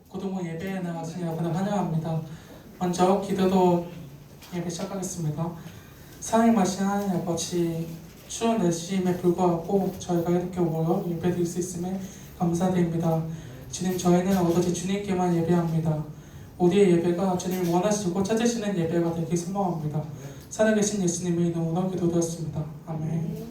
고등부 예배에 나가신 여러분을 환영합니다. 먼저 기도로 예배 시작하겠습니다. 사랑하신 하나님 아버지, 추운 날씨임에 불구하고 저희가 이렇게 모여 예배드릴 수 있음에 감사드립니다. 주님, 저희는 오로지 주님께만 예배합니다. 우리의 예배가 주님이 원하시고 찾으시는 예배가 되길 소망합니다. 살아계신 예수님의 이름으로 기도드렸습니다. 아멘.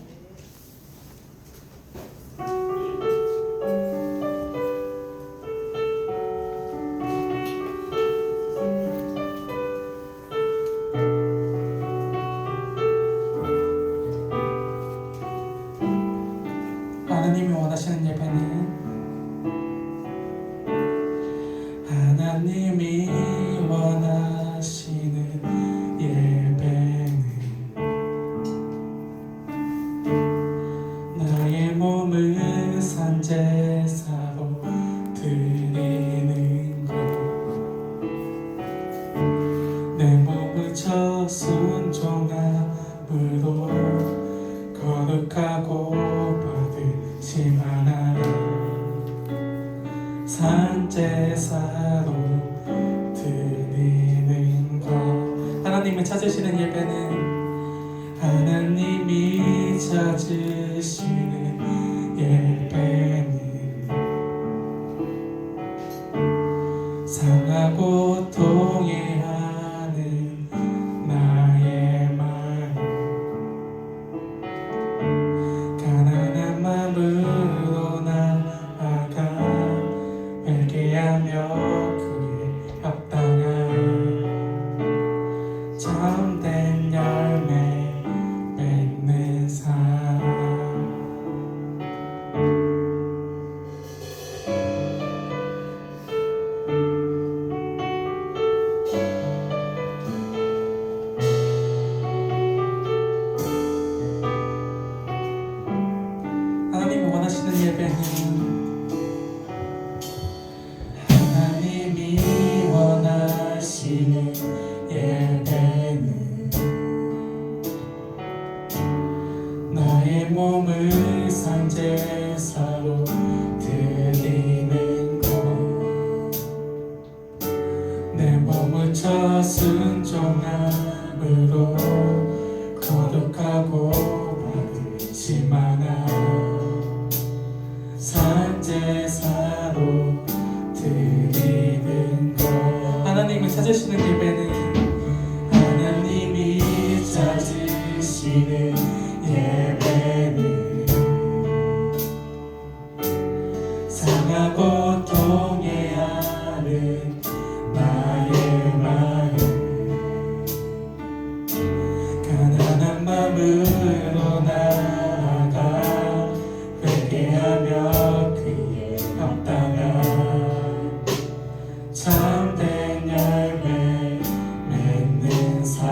하나님이 원하시는 예배는 하나님이 원하시는 예배는 나의 몸을 산제사로 드리는 것, 내 몸을 저 순종함으로 거룩하고 받으시마나 산제사로 드리는 것. 하나님을 찾으시는 예배는 하나님이 찾으시는 예배는 상하고 동해하는 나의 마음, 가난한 마음으로 나아가 회개하며 그에 합당한 참된 열매 맺는 삶. 하나님이 원하시는 예배는 하나님이 원하시는 예배는 나의 몸을 산제사로 드리는 것, 내 몸을 저 순종함으로 거룩하고 받으시마나 산제사로 드리는 것. 하나님을 찾으시는 예배는 하나님이 찾으시는 예배는 상하고 동해하는 나의 마음, 가난한 마음으로 나아가 회개하며 그에 합당한 참된 열매 맺는 삶.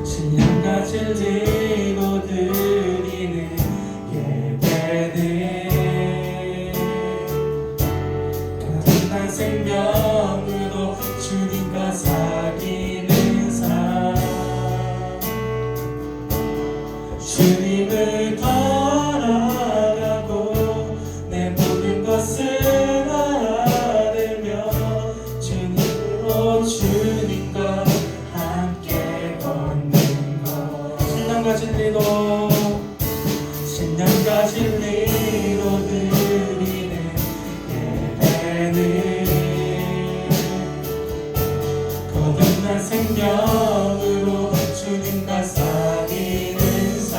신령과 진리로 드리는 예배는 거듭난 생명으로 주님과 사귀는 삶, 주님을 따라가고 내 모든 것을 아뢰며 주님으로 주님과 함께 걷는 것. 신령과 진리로 드리는 예배는 거듭난 생명으로 주님과 사귀는 삶,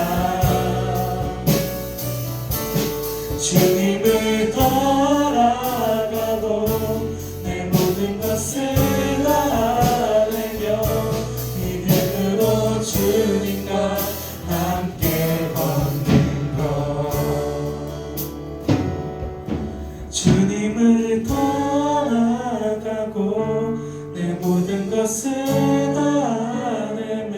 주님을 따라가고 내 모든 것을 아뢰며 믿음으로 주님과 함께 걷는 것, 주님을 따라가고 내 모든 것을 아뢰며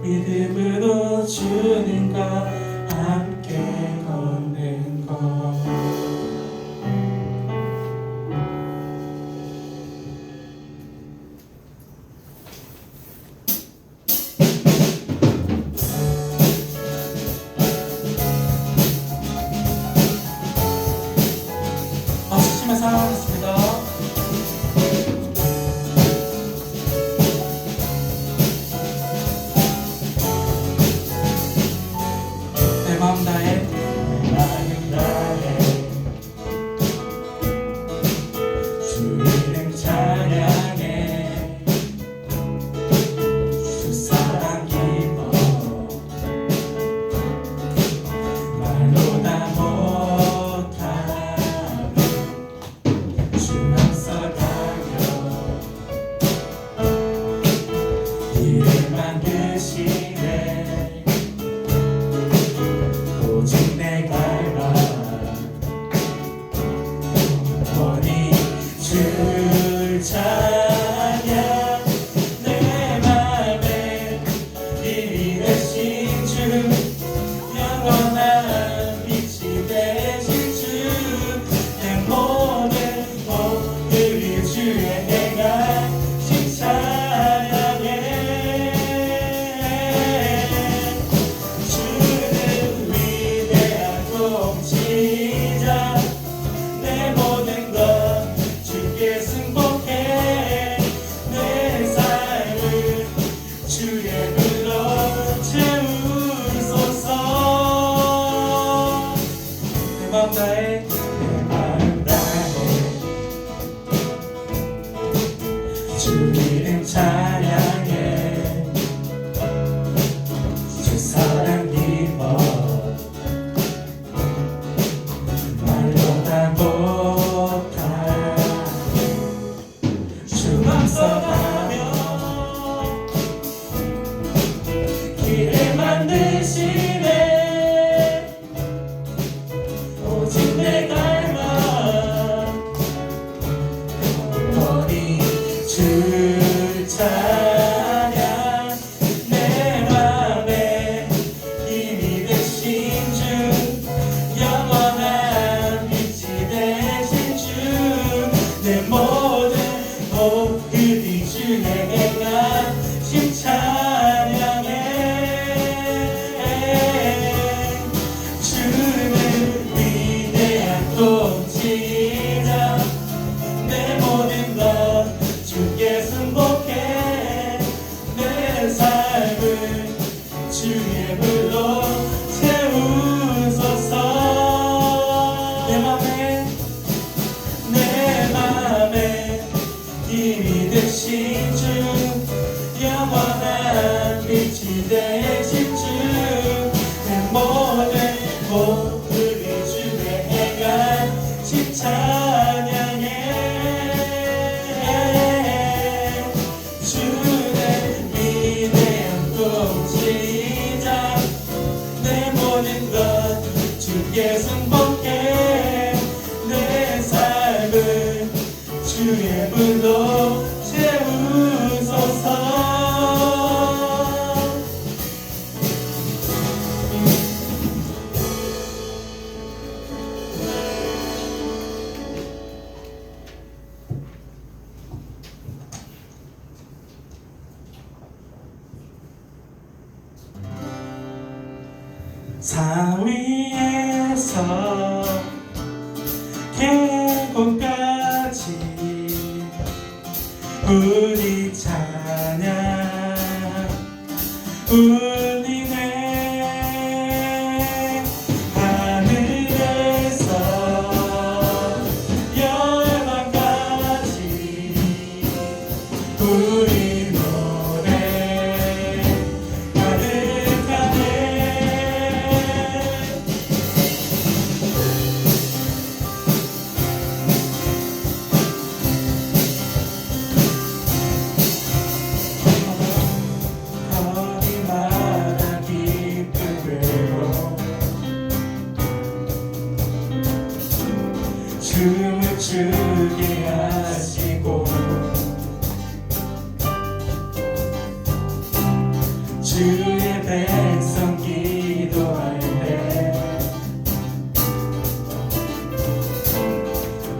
믿음으로 주님과 함께 걷는 것. 주 찬양 내 맘에 이미 되신 주 영원한 빛이 되신 주 내 모든 몸들이 주의 행하신 찬양해 주는 위대한 통치자 내 모든 것 주께 승복해 내 삶을 주의 불로 채우소서 내 마음 다해 주 이름 찬양해 주 사랑 기뻐 말로 다 못할 주 앞서가며 길을 만드시네 오직 내 닮아 영원히 주 찬양 내 맘에 이미 되신 주 영원한 빛이 되신 주 내 모든 몸들이 주의 행하신 찬양해 주는 위대한 통치자 내 모든 것 주께 승복해 내 삶을 주의 불로 채우소서 내 맘에 이미 되신 주 영원한 빛이 되신 주 내 모든 몸들이 주의 행하신 찬양해 주는 위대한 통치자 내 모든 것 주께 승복해 내 삶을 주의 불로 채우소서 산 위에서 계곡까지 우리 찬양 울리네 하늘에서 열방까지 우리 노래 가득하네 거리마다 깊은 외로 춤을 추게 하시고 주의 백성 기도할 때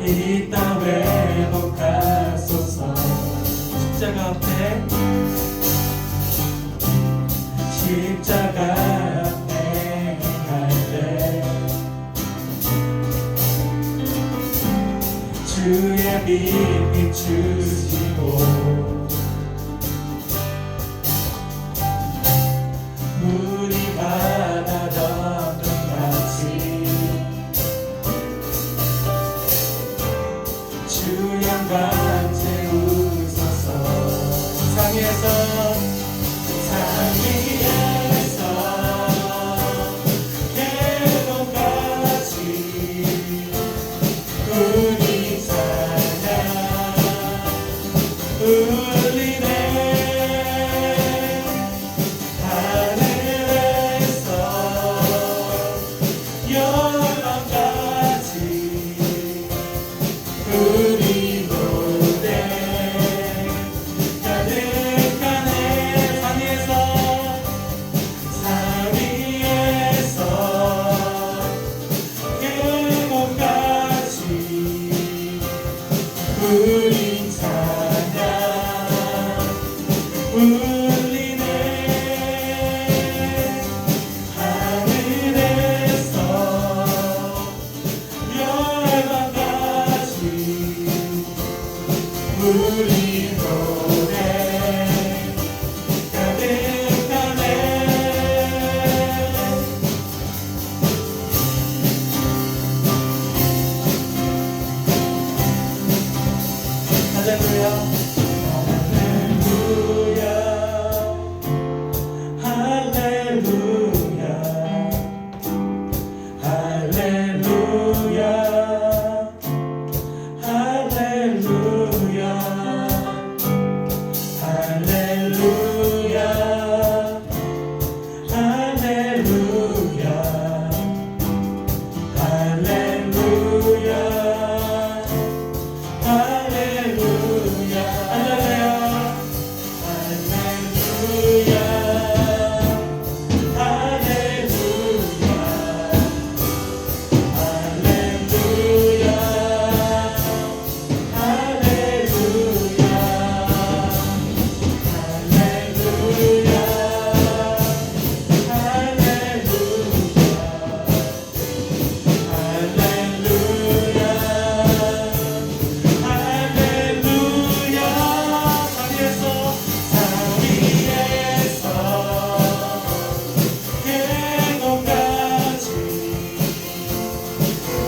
이 땅 회복하소서 십자가 앞에 행할 때 주의 빛 비추시고 물이 바다 덮음같이 주 영광 채우소서 상에서 산 위에서 계곡까지 우리 찬양 울리네 하늘에서 열방까지 우리 우리 노래 가득하네. 할렐루야 할렐루야 할렐루야 할렐루야 할렐루야 할렐루야 할렐루야 할렐루야 할렐루야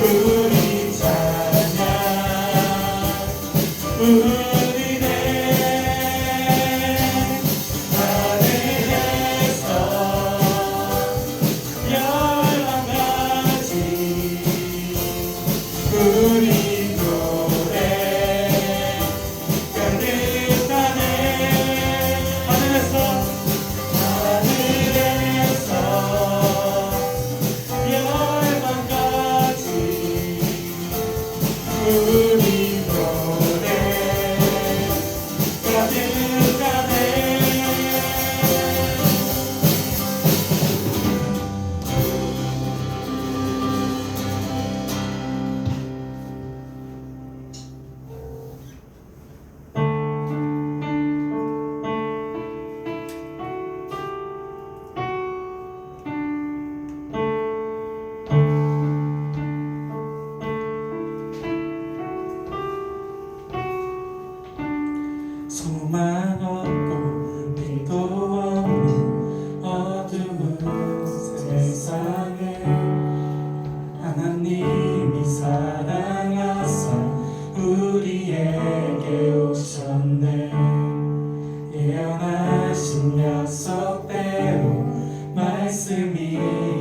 우리 찬양 우리네 하늘에서 열방같이 우리 노래 가득하네. 하늘에서 열방같이 우리 노래 가득하네. 소망 없고 빛도 없는 어두운 세상에 하나님이 사랑하사 우리에게 오셨네. 예언하신 약속대로 말씀이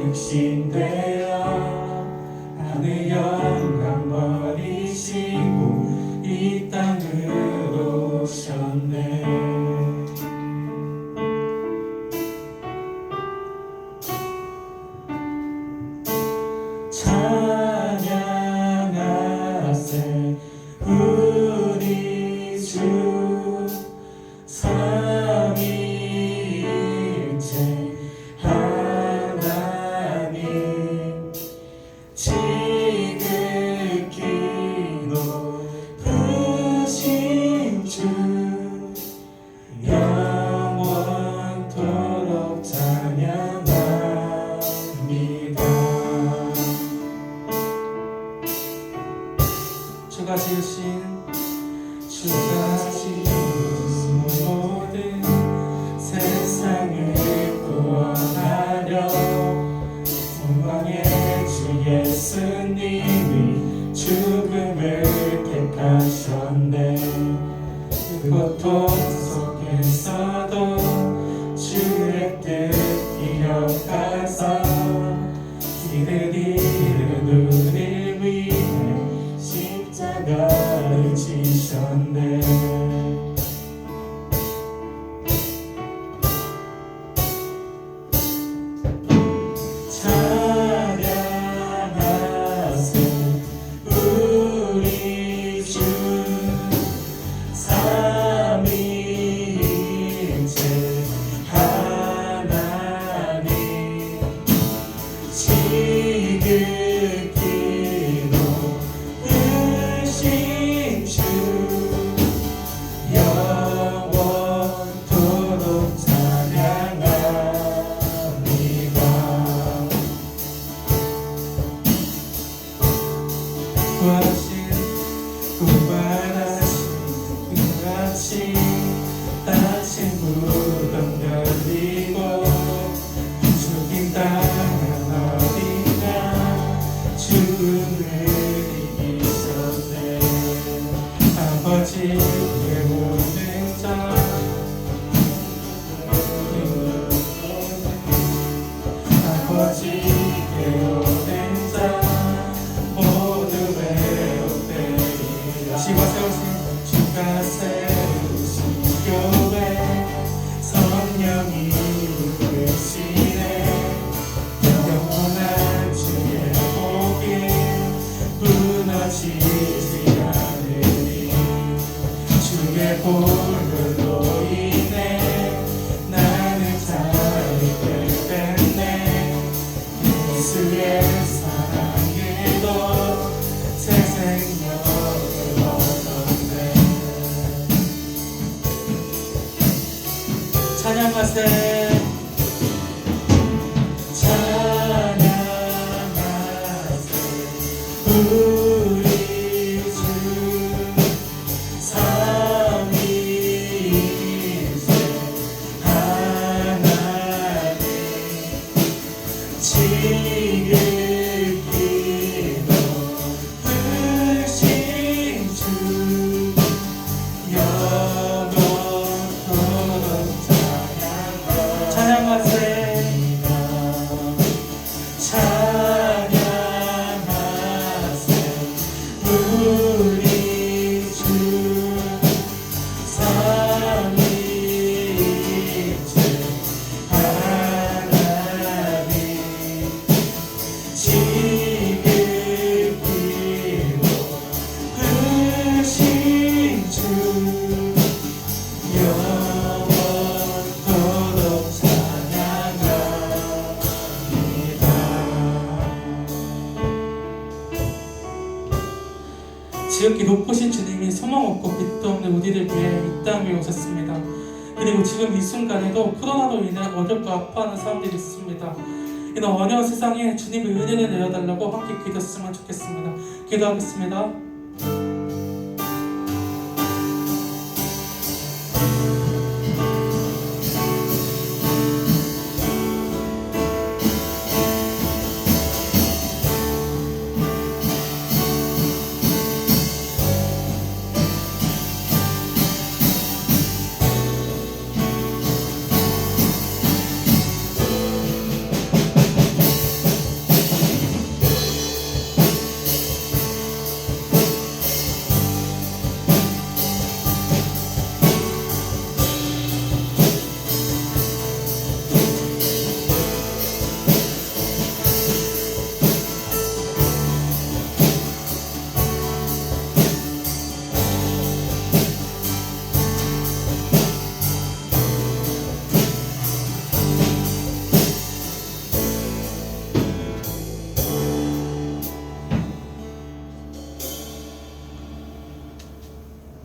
육신되어 하늘 영광 버리시고 이 땅으로 오셨네. 찬양하세 우리 주 삼위일체 하나님 지극히 높으신 주 영원토록 찬양합니다. 주가 지으신 모든 세상을 구원하려 영광의 주 예수님이 죽음을 택하셨네. 그 고통 속에서도 주의 뜻 기억하사 길을 잃은 우리를 위해 십자가를 지셨네. 찬양하세 우리 주 삼위일체 하나님 지극히 높으신 주 영원토록 찬양합니다. 구하신 구원하신 깨우는 자 아버지 깨우는 자 모두 외롭되리라. 주가 세우신 교회 성령이 이끄시네. 영원한 주의 복이 무너지지 않으니 주의 볼로 인해 나는 잘 됐네. 예수의 사랑에도 새 생명을 얻었네. 찬양하세 우리 주 삼위일체 하나님 지극히 높으신 주 영원토록 찬양하세 우리 주 삼위일체 하나님 지극히 높으신 주 영원토록 찬양합니다. 지극히 높으신 주님이 소망 없고 빛도 없는 우리를 위해 이 땅에 오셨습니다. 그리고 지금 이 순간에도 코로나로 인해 어렵고 아파하는 사람들이 있습니다. 이런 어려운 세상에 주님의 은혜를 내려달라고 함께 기도했으면 좋겠습니다. 기도하겠습니다.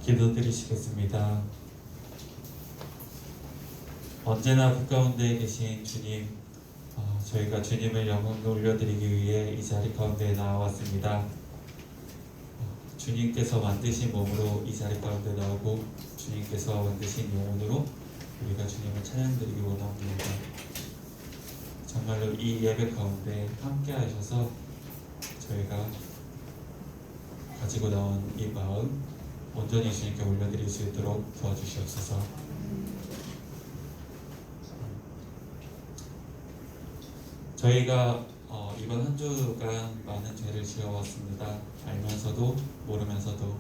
기도드리시겠습니다. 언제나 그 가운데 계신 주님, 저희가 주님을 영광 올려드리기 위해 이 자리 가운데 나왔습니다. 주님께서 만드신 몸으로 이 자리 가운데 나오고 주님께서 만드신 영혼으로 우리가 주님을 찬양드리기 원합니다. 정말로 이 예배 가운데 함께 하셔서 저희가 가지고 나온 이 마음 온전히 주님께 올려드릴 수 있도록 도와주시옵소서. 저희가 이번 한 주간 많은 죄를 지어왔습니다. 알면서도 모르면서도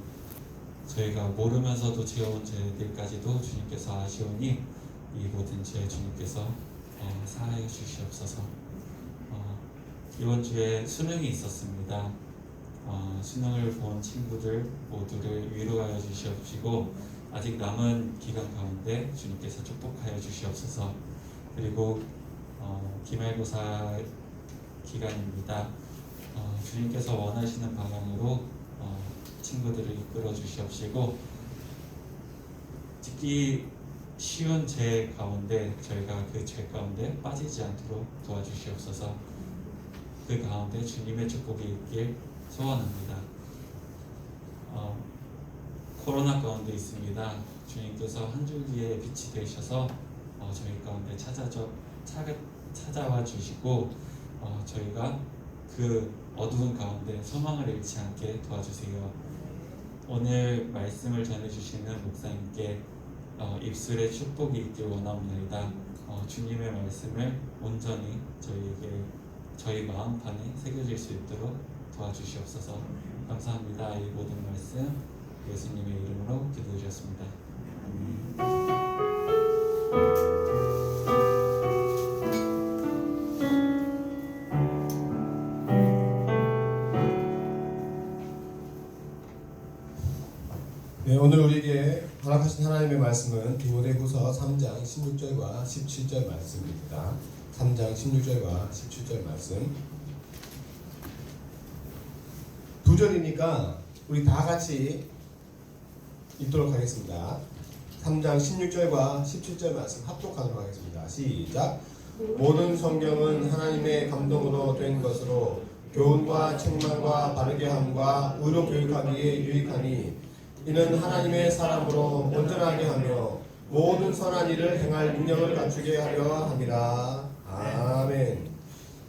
저희가 모르면서도 지어온 죄들까지도 주님께서 아시오니 이 모든 죄 주님께서 사하여 주시옵소서. 이번 주에 수능이 있었습니다. 수능을 본 친구들 모두를 위로하여 주시옵시고 아직 남은 기간 가운데 주님께서 축복하여 주시옵소서. 그리고 기말고사 기간입니다. 주님께서 원하시는 방향으로 친구들을 이끌어 주시옵시고 듣기 쉬운 죄 가운데 저희가 그 죄 가운데 빠지지 않도록 도와주시옵소서. 그 가운데 주님의 축복이 있길 소원합니다. 코로나 가운데 있습니다. 주님께서 한 줄기의 빛이 되셔서 저희 가운데 찾아와 주시고 저희가 그 어두운 가운데 소망을 잃지 않게 도와주세요. 오늘 말씀을 전해주시는 목사님께 입술에 축복이 있길 원합니다. 주님의 말씀을 온전히 저희 마음판에 새겨질 수 있도록 도와주시옵소서. 감사합니다. 이 모든 말씀 예수님의 이름으로 기도드렸습니다. 네, 오늘 우리에게 허락하신 하나님의 말씀은 디모데후서 3장 16절과 17절 말씀입니다. 3장 16절과 17절 말씀. 두 절이니까 우리 다 같이 읽도록 하겠습니다. 3장 16절과 17절 말씀 합독하도록 하겠습니다. 시작. 모든 성경은 하나님의 감동으로 된 것으로 교훈과 책망과 바르게 함과 의로 교육하기에 유익하니 이는 하나님의 사람으로 온전하게 하며 모든 선한 일을 행할 능력을 갖추게 하려 함이라. 아멘.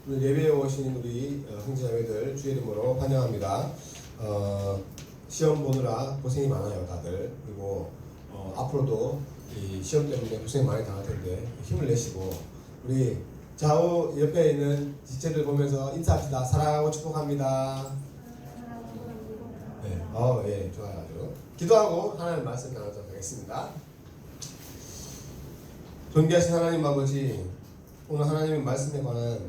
오늘 예배에 오신 우리 형제자매들 주의 이름으로 환영합니다. 시험 보느라 고생이 많아요, 다들. 그리고 앞으로도 이 시험 때문에 고생 많이 당할 텐데 힘을 내시고 우리 좌우 옆에 있는 지체들 보면서 인사합시다. 사랑하고 축복합니다. 네, 예, 좋아요, 아주. 기도하고 하나님 말씀 나누도록 하겠습니다. 존귀하신 하나님 아버지, 오늘 하나님의 말씀에 관한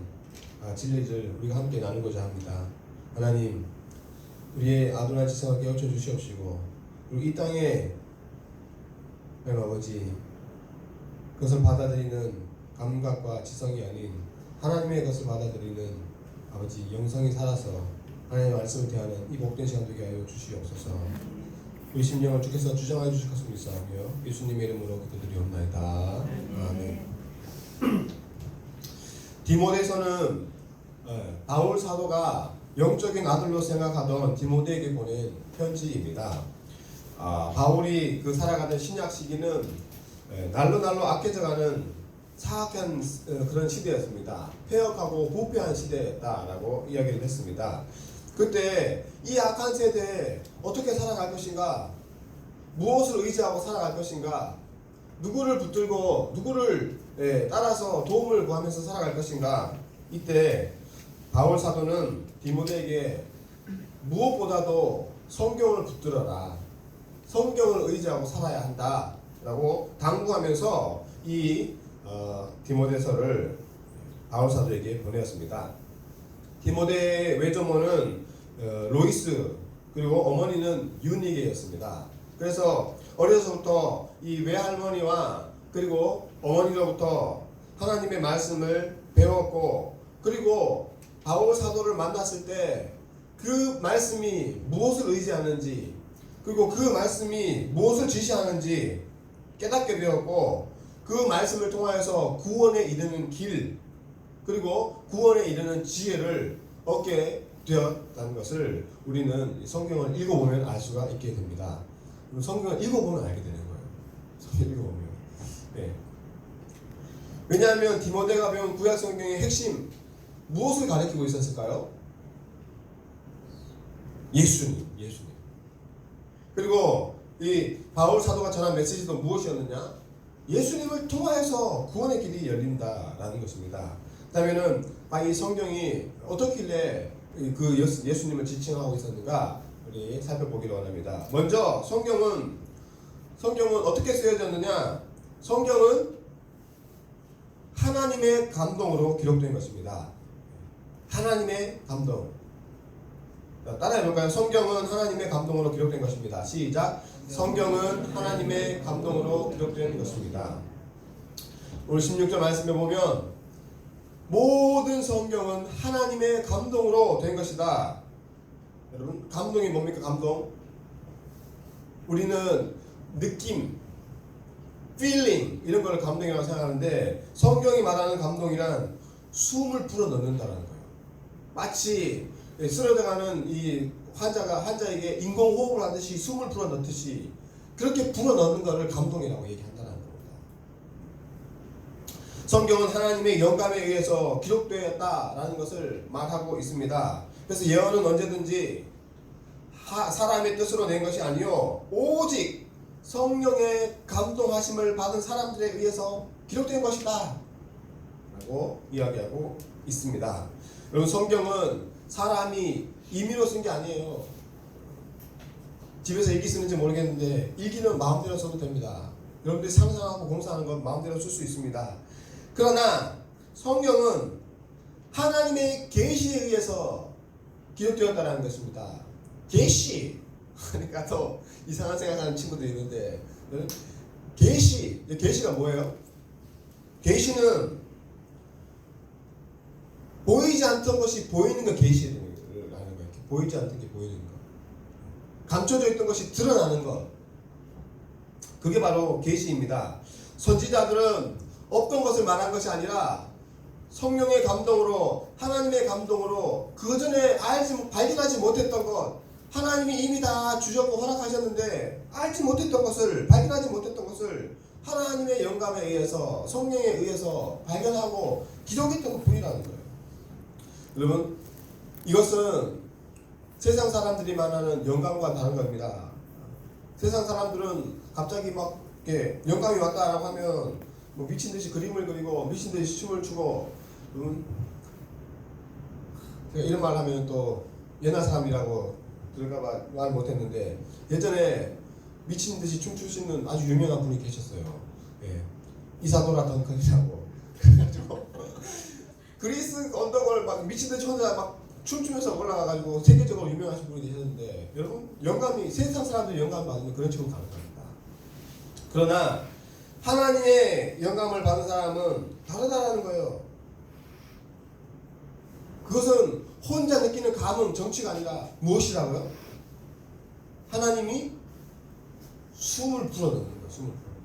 진리를 우리가 함께 나누고자 합니다. 하나님, 우리의 아둔한 지성을 깨우쳐 주시옵시고, 그리고 이 땅에 하나님 아버지, 그것을 받아들이는 감각과 지성이 아닌 하나님의 것을 받아들이는 아버지 영성이 살아서 하나님의 말씀을 대하는 이 복된 시간 되게 하여 주시옵소서. 우리 심령을 주께서 주장하여 주실 것을 믿사오며 예수님의 이름으로 기도드리옵나이다. 아멘. 디모데서는 바울 사도가 영적인 아들로 생각하던 디모데에게 보낸 편지입니다. 바울이 그 살아가는 신약 시기는 날로 악해져가는 사악한 그런 시대였습니다. 폐역하고 부패한 시대였다라고 이야기를 했습니다. 그때 이 악한 세대에 어떻게 살아갈 것인가, 무엇을 의지하고 살아갈 것인가, 누구를 붙들고 누구를 따라서 도움을 구하면서 살아갈 것인가. 이때 바울 사도는 디모데에게 무엇보다도 성경을 붙들어라, 성경을 의지하고 살아야 한다 라고 당부하면서 이 디모데서를 바울 사도에게 보내었습니다. 디모데의 외조모는 로이스, 그리고 어머니는 유니게였습니다. 그래서 어려서부터 이 외할머니와 그리고 어머니로부터 하나님의 말씀을 배웠고, 그리고 바울 사도를 만났을 때 그 말씀이 무엇을 의지하는지, 그리고 그 말씀이 무엇을 지시하는지 깨닫게 되었고, 그 말씀을 통하여서 구원에 이르는 길, 그리고 구원에 이르는 지혜를 얻게 되었다는 것을 우리는 성경을 읽어보면 알 수가 있게 됩니다. 성경을 읽어보면 알게 되는 거예요. 성경을 읽어보면. 네. 왜냐하면 디모데가 배운 구약 성경의 핵심, 무엇을 가리키고 있었을까요? 예수님. 그리고 이 바울 사도가 전한 메시지도 무엇이었느냐? 예수님을 통하여서 구원의 길이 열린다라는 것입니다. 그다음에는 이 성경이 어떻길래 그 예수님을 지칭하고 있었는가 우리 살펴보기로 원합니다. 먼저 성경은 어떻게 쓰여졌느냐? 성경은 하나님의 감동으로 기록된 것입니다. 하나님의 감동. 따라해볼까요? 성경은 하나님의 감동으로 기록된 것입니다. 시작. 성경은 하나님의 감동으로 기록된 것입니다. 오늘 16절 말씀에 보면 모든 성경은 하나님의 감동으로 된 것이다. 여러분, 감동이 뭡니까? 감동. 우리는 느낌, feeling 이런 걸 감동이라고 생각하는데, 성경이 말하는 감동이란 숨을 불어넣는다는 거예요. 마치 쓰러져가는 이 환자에게 인공호흡을 하듯이 숨을 불어넣듯이 그렇게 불어넣는 것을 감동이라고 얘기한다는 겁니다. 성경은 하나님의 영감에 의해서 기록되었다라는 것을 말하고 있습니다. 그래서 예언은 언제든지 사람의 뜻으로 낸 것이 아니요 오직 성령의 감동하심을 받은 사람들에 의해서 기록된 것이다 라고 이야기하고 있습니다. 여러분 성경은 사람이 임의로 쓴 게 아니에요. 집에서 일기 쓰는지 모르겠는데 일기는 마음대로 써도 됩니다. 여러분들이 상상하고 공사하는 건 마음대로 쓸 수 있습니다. 그러나 성경은 하나님의 계시에 의해서 기록되었다는 것입니다. 계시. 그러니까 또 이상한 생각하는 친구들이 있는데 계시가 뭐예요? 계시는 보이지 않던 것이 보이는 거 계시라는 거예요. 보이지 않던 게 보이는 거. 감춰져 있던 것이 드러나는 것. 그게 바로 계시입니다. 선지자들은 없던 것을 말한 것이 아니라 성령의 감동으로 하나님의 감동으로 그전에 발견하지 못했던 것 하나님이 이미 다 주셨고 허락하셨는데 알지 못했던 것을 발견하지 못했던 것을 하나님의 영감에 의해서 성령에 의해서 발견하고 기록했던 것뿐이라는 거예요. 여러분 이것은 세상 사람들이 말하는 영감과 다른 겁니다. 세상 사람들은 갑자기 막 이렇게 영감이 왔다라고 하면 뭐 미친 듯이 그림을 그리고 미친 듯이 춤을 추고 제가 이런 말 하면 또 옛날 사람이라고 들을까봐 말 못했는데 예전에 미친 듯이 춤추시는 아주 유명한 분이 계셨어요. 예. 이사도라 덩컨이라고. 그래가지고 그리스 언덕을 막 미친 듯이 혼자 막 춤추면서 올라가가지고 세계적으로 유명하신 분이 계셨는데 여러분 영감이 세상 사람들이 영감 받으면 그런 식으로 가는 겁니다. 그러나 하나님의 영감을 받은 사람은 다르다라는 거예요. 그것은 혼자 느끼는 감흥, 정치가 아니라 무엇이라고요? 하나님이 숨을 불어넣는 거예요. 숨을 불어넣는.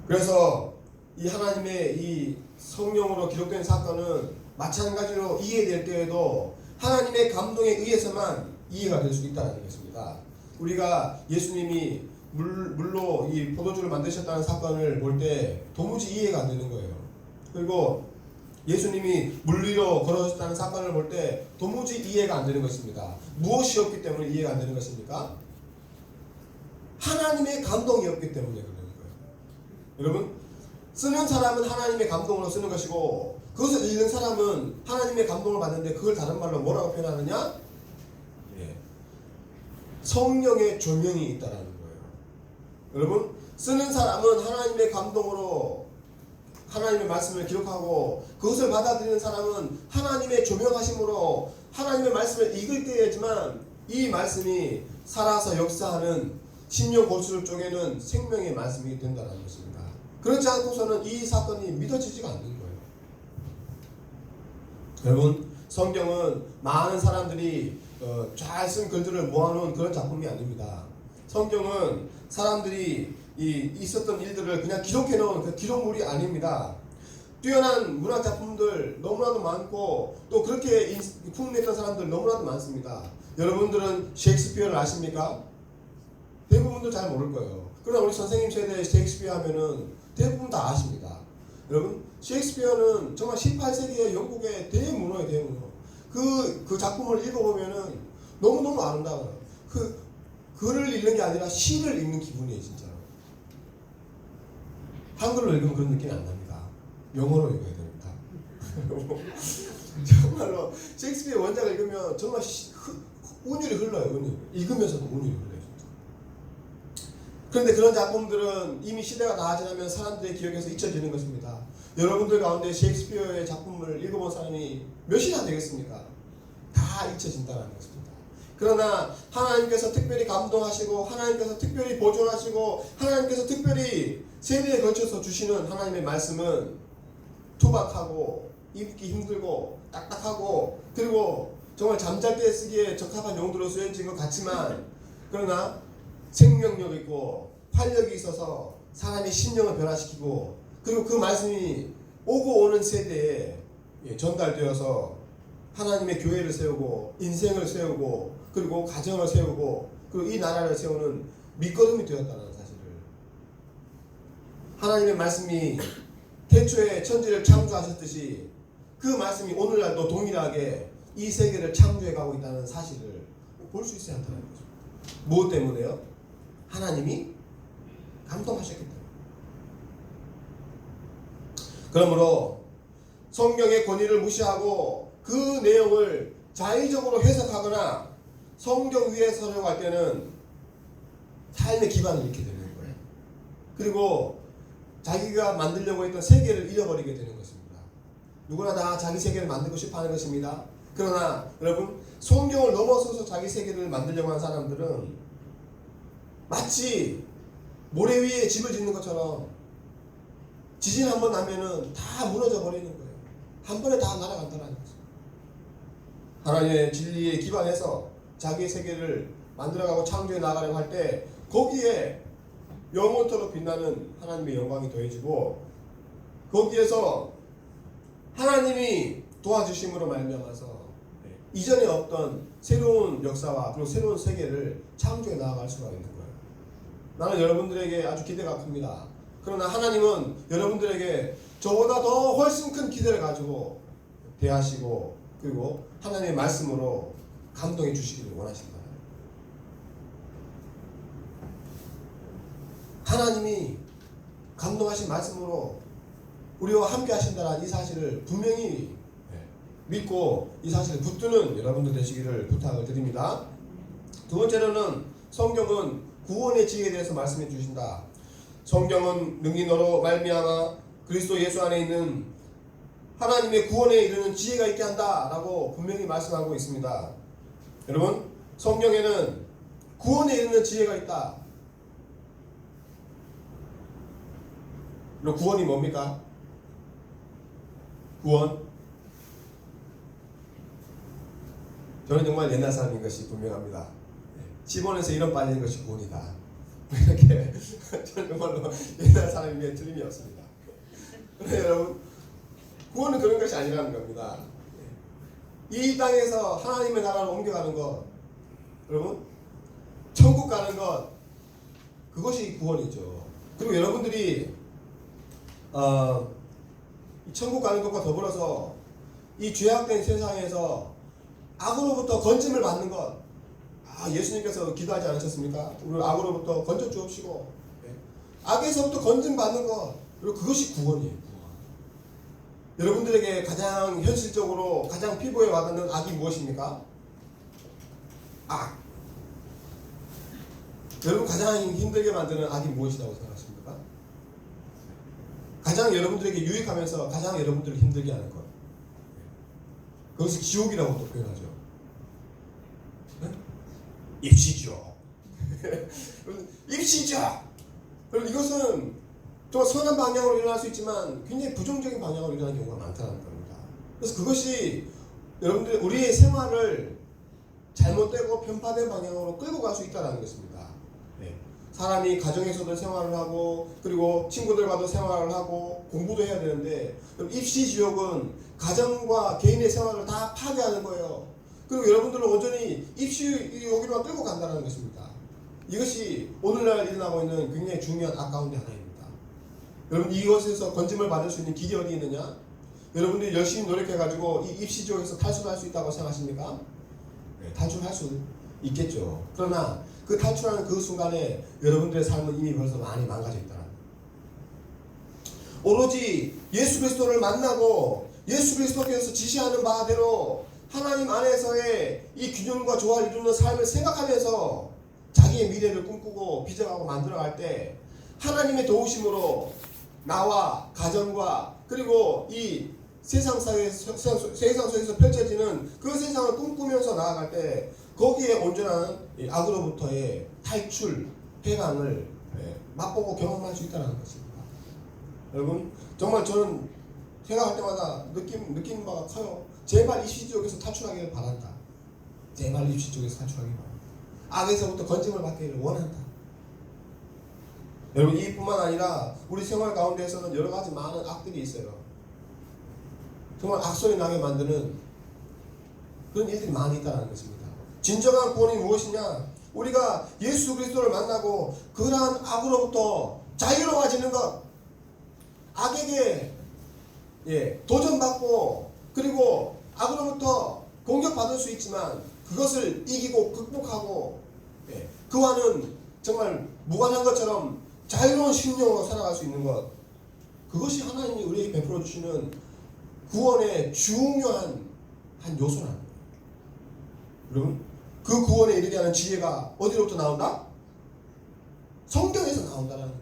그래서 이 하나님의 이 성령으로 기록된 사건은 마찬가지로 이해될 때에도 하나님의 감동에 의해서만 이해가 될 수 있다는 것입니다. 우리가 예수님이 물로 이 포도주를 만드셨다는 사건을 볼 때 도무지 이해가 안 되는 거예요. 그리고 예수님이 물 위로 걸어졌다는 사건을 볼 때 도무지 이해가 안 되는 것입니다. 무엇이었기 때문에 이해가 안 되는 것입니까? 하나님의 감동이었기 때문에 그러는 거예요. 여러분 쓰는 사람은 하나님의 감동으로 쓰는 것이고 그것을 읽는 사람은 하나님의 감동을 받는데 그걸 다른 말로 뭐라고 표현하느냐? 예. 성령의 조명이 있다라는 거예요. 여러분 쓰는 사람은 하나님의 감동으로 하나님의 말씀을 기록하고 그것을 받아들이는 사람은 하나님의 조명하심으로 하나님의 말씀을 읽을 때에지만 이 말씀이 살아서 역사하는 심령 골수를 쪼개는 생명의 말씀이 된다는 것입니다. 그렇지 않고서는 이 사건이 믿어지지가 않는 거예요. 여러분 성경은 많은 사람들이 잘 쓴 글들을 모아놓은 그런 작품이 아닙니다. 성경은 사람들이 있었던 일들을 그냥 기록해놓은 그 기록물이 아닙니다. 뛰어난 문학 작품들 너무나도 많고 또 그렇게 풍미했던 사람들 너무나도 많습니다. 여러분들은 셰익스피어를 아십니까? 대부분도 잘 모를 거예요. 그러나 우리 선생님 세대 셰익스피어 하면은 대부분 다 아십니다. 여러분 셰익스피어는 정말 18세기의 영국의 대문호예요. 대문호. 그 작품을 읽어보면은 너무너무 아름다워요. 글을 읽는 게 아니라 시를 읽는 기분이에요. 진짜로. 한글로 읽으면 그런 느낌이 안 납니다. 영어로 읽어야 됩니다. 정말로 셰익스피어 원작을 읽으면 정말 운율이 흘러요. 운율. 읽으면서도 운율이 흘러요. 진짜. 그런데 그런 작품들은 이미 시대가 다 지나면 사람들의 기억에서 잊혀지는 것입니다. 여러분들 가운데 셰익스피어의 작품을 읽어본 사람이 몇이나 되겠습니까? 다 잊혀진다는 것입니다. 그러나 하나님께서 특별히 감동하시고 하나님께서 특별히 보존하시고 하나님께서 특별히 세대에 걸쳐서 주시는 하나님의 말씀은 투박하고 읽기 힘들고 딱딱하고 그리고 정말 잠잘 때 쓰기에 적합한 용도로 쓰여진 것 같지만 그러나 생명력 있고 활력이 있어서 사람의 심령을 변화시키고 그리고 그 말씀이 오고 오는 세대에 전달되어서 하나님의 교회를 세우고 인생을 세우고 그리고 가정을 세우고 그리고 이 나라를 세우는 밑거름이 되었다는 사실을 하나님의 말씀이 태초에 천지를 창조하셨듯이 그 말씀이 오늘날도 동일하게 이 세계를 창조해 가고 있다는 사실을 볼 수 있어야 한다는 거죠. 무엇 때문에요? 하나님이 감동하셨기 때문에. 그러므로 성경의 권위를 무시하고 그 내용을 자의적으로 해석하거나 성경 위에 서려고 할 때는 삶의 기반을 잃게 되는 거예요. 그리고 자기가 만들려고 했던 세계를 잃어버리게 되는 것입니다. 누구나 다 자기 세계를 만들고 싶어 하는 것입니다. 그러나 여러분, 성경을 넘어서서 자기 세계를 만들려고 하는 사람들은 마치 모래 위에 집을 짓는 것처럼 지진 한 번 나면은 다 무너져 버리는 거예요. 한 번에 다 날아간다는 거죠. 하나님의 진리에 기반해서 자기의 세계를 만들어가고 창조해 나가려고 할 때 거기에 영원토록 빛나는 하나님의 영광이 더해지고 거기에서 하나님이 도와주심으로 말미암아서 이전에 없던 새로운 역사와 그리고 새로운 세계를 창조해 나아갈 수가 있는 거예요. 나는 여러분들에게 아주 기대가 큽니다. 그러나 하나님은 여러분들에게 저보다 더 훨씬 큰 기대를 가지고 대하시고 그리고 하나님의 말씀으로 감동해 주시기를 원하십니다. 하나님이 감동하신 말씀으로 우리와 함께 하신다는 이 사실을 분명히 믿고 이 사실을 붙드는 여러분들 되시기를 부탁을 드립니다. 두 번째로는 성경은 구원의 지혜에 대해서 말씀해 주신다. 성경은 능히 너로 말미암아 그리스도 예수 안에 있는 하나님의 구원에 이르는 지혜가 있게 한다 라고 분명히 말씀하고 있습니다. 여러분, 성경에는 구원에 이르는 지혜가 있다. 그리고 구원이 뭡니까? 구원. 저는 정말 옛날 사람인 것이 분명합니다. 10원에서 1원 빠지는 것이 구원이다. 이렇게 저는 정말로 옛날 사람임에 틀림이 없습니다. 그런데 여러분, 구원은 그런 것이 아니라는 겁니다. 이 땅에서 하나님의 나라로 옮겨가는 것, 여러분, 천국 가는 것, 그것이 구원이죠. 그리고 여러분들이 천국 가는 것과 더불어서 이 죄악된 세상에서 악으로부터 건짐을 받는 것, 예수님께서 기도하지 않으셨습니까? 우리를 악으로부터 건져 주옵시고 악에서부터 건짐 받는 것, 그리고 그것이 구원이에요. 구원. 여러분들에게 가장 현실적으로 가장 피부에 와닿는 악이 무엇입니까? 악. 여러분 가장 힘들게 만드는 악이 무엇이라고 생각하십니까? 가장 여러분들에게 유익하면서 가장 여러분들을 힘들게 하는 것, 그것을 지옥이라고 또 표현하죠. 네? 입시죠. 입시죠. 그럼 이것은 또 선한 방향으로 일어날 수 있지만 굉장히 부정적인 방향으로 일어나는 경우가 많다는 겁니다. 그래서 그것이 여러분들 우리의 생활을 잘못되고 편파된 방향으로 끌고 갈 수 있다는 것입니다. 네. 사람이 가정에서도 생활을 하고 그리고 친구들과도 생활을 하고 공부도 해야 되는데 입시 지옥은 가정과 개인의 생활을 다 파괴하는 거예요. 그리고 여러분들은 온전히 입시 여기로만 끌고 간다는 것입니다. 이것이 오늘날 일어나고 있는 굉장히 중요한 악 가운데 하나입니다. 여러분, 이것에서 건짐을 받을 수 있는 길이 어디 있느냐? 여러분들이 열심히 노력해가지고 이 입시 지옥에서 탈출할 수 있다고 생각하십니까? 네, 탈출할 수 있겠죠. 그러나 그 탈출하는 그 순간에 여러분들의 삶은 이미 벌써 많이 망가져 있다. 오로지 예수 그리스도를 만나고 예수 그리스도께서 지시하는 바대로 하나님 안에서의 이 균형과 조화를 이루는 삶을 생각하면서 자기의 미래를 꿈꾸고 빚어가고 만들어갈 때 하나님의 도우심으로 나와 가정과 그리고 이 세상 속에서 펼쳐지는 그 세상을 꿈꾸면서 나아갈 때 거기에 온전한 악으로부터의 탈출, 해방을 맛보고 경험할 수 있다는 것입니다. 여러분, 정말 저는 생각할 때마다 느끼는 바가 커요. 제발 입시 지옥에서 탈출하기를 바란다. 제발 입시 지옥에서 탈출하기를 바란다. 악에서부터 건짐을 받기를 원한다. 여러분, 이뿐만 아니라 우리 생활 가운데에서는 여러 가지 많은 악들이 있어요. 정말 악소리 나게 만드는 그런 일들이 많이 있다는 것입니다. 진정한 구원이 무엇이냐? 우리가 예수 그리스도를 만나고 그러한 악으로부터 자유로워지는 것, 악에게 도전받고 그리고 악으로부터 공격받을 수 있지만 그것을 이기고 극복하고 그와는 정말 무관한 것처럼 자유로운 심령으로 살아갈 수 있는 것, 그것이 하나님이 우리에게 베풀어 주시는 구원의 중요한 한 요소라는 거예요. 여러분, 그 구원에 이르게 하는 지혜가 어디로부터 나온다? 성경에서 나온다는 거예요.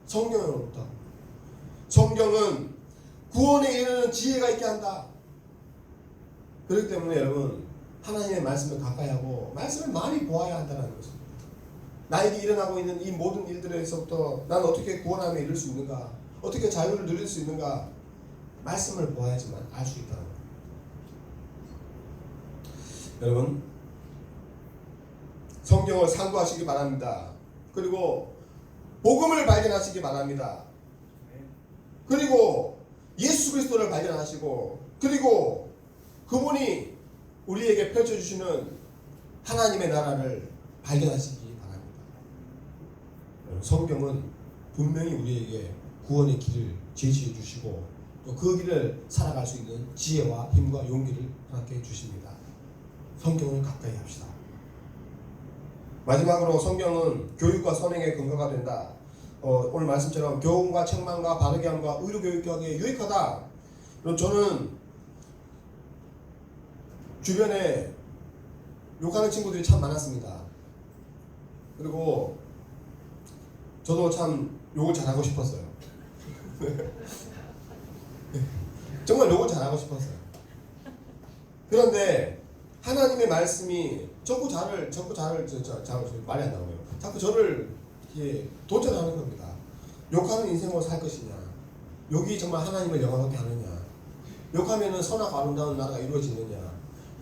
성경으로부터. 성경은 구원에 이르는 지혜가 있게 한다. 그렇기 때문에 여러분, 하나님의 말씀을 가까이 하고 말씀을 많이 보아야 한다는 것입니다. 나에게 일어나고 있는 이 모든 일들에서부터 난 어떻게 구원함에 이를 수 있는가, 어떻게 자유를 누릴 수 있는가, 말씀을 보아야지만 알 수 있다는 거예요. 여러분, 성경을 상고하시기 바랍니다. 그리고 복음을 발견하시기 바랍니다. 그리고 예수 그리스도를 발견하시고, 그리고 그분이 우리에게 펼쳐주시는 하나님의 나라를 발견하시기 바랍니다. 성경은 분명히 우리에게 구원의 길을 제시해 주시고 또 그 길을 살아갈 수 있는 지혜와 힘과 용기를 허락해 주십니다. 성경을 가까이 합시다. 마지막으로 성경은 교육과 선행의 근거가 된다. 오늘 말씀처럼 교훈과 책망과 바르게 함과 의로 교육하기에 유익하다. 저는 주변에 욕하는 친구들이 참 많았습니다. 그리고 저도 참 욕을 잘하고 싶었어요. 정말 욕을 잘하고 싶었어요. 그런데 하나님의 말씀이 자꾸 말이 안 나오네요. 자꾸 저를 이렇게 도전하는 겁니다. 욕하는 인생으로 살 것이냐? 욕이 정말 하나님을 영광하게 하느냐? 욕하면은 선하고 아름다운 나라가 이루어지느냐?